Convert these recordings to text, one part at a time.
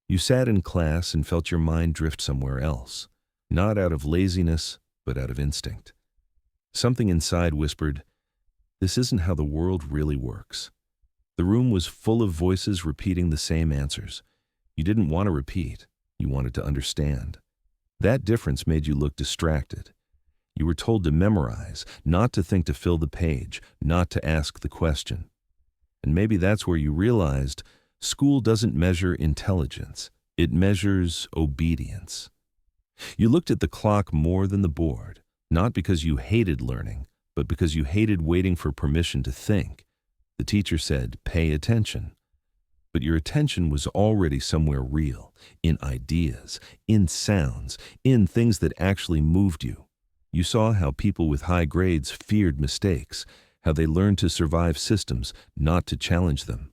You sat in class and felt your mind drift somewhere else, not out of laziness, but out of instinct. Something inside whispered, "This isn't how the world really works." The room was full of voices repeating the same answers. You didn't want to repeat, you wanted to understand. That difference made you look distracted. You were told to memorize, not to think to fill the page, not to ask the question. And maybe that's where you realized school doesn't measure intelligence, it measures obedience. You looked at the clock more than the board, not because you hated learning, but because you hated waiting for permission to think. The teacher said, "Pay attention." But your attention was already somewhere real, in ideas, in sounds, in things that actually moved you. You saw how people with high grades feared mistakes, how they learned to survive systems, not to challenge them.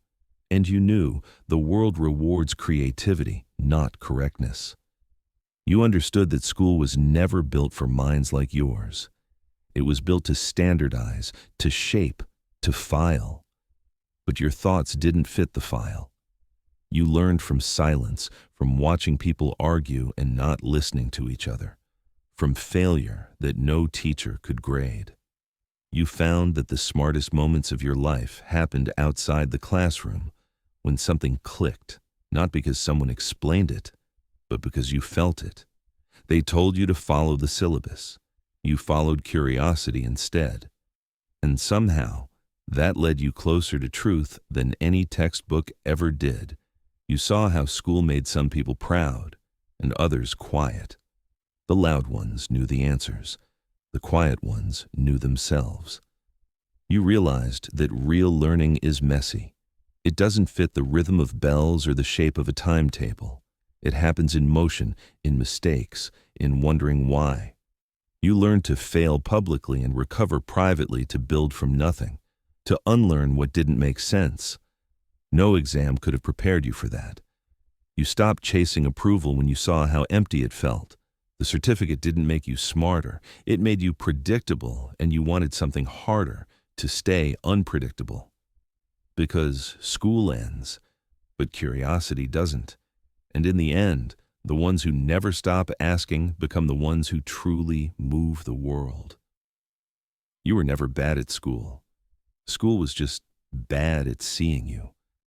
And you knew the world rewards creativity, not correctness. You understood that school was never built for minds like yours. It was built to standardize, to shape, to file. But your thoughts didn't fit the file. You learned from silence, from watching people argue and not listening to each other, from failure that no teacher could grade. You found that the smartest moments of your life happened outside the classroom, when something clicked, not because someone explained it, but because you felt it. They told you to follow the syllabus. You followed curiosity instead. And somehow, that led you closer to truth than any textbook ever did. You saw how school made some people proud and others quiet. The loud ones knew the answers. The quiet ones knew themselves. You realized that real learning is messy. It doesn't fit the rhythm of bells or the shape of a timetable. It happens in motion, in mistakes, in wondering why. You learned to fail publicly and recover privately, to build from nothing, to unlearn what didn't make sense. No exam could have prepared you for that. You stopped chasing approval when you saw how empty it felt. The certificate didn't make you smarter. It made you predictable, and you wanted something harder, to stay unpredictable. Because school ends, but curiosity doesn't. And in the end, the ones who never stop asking become the ones who truly move the world. You were never bad at school. School was just bad at seeing you.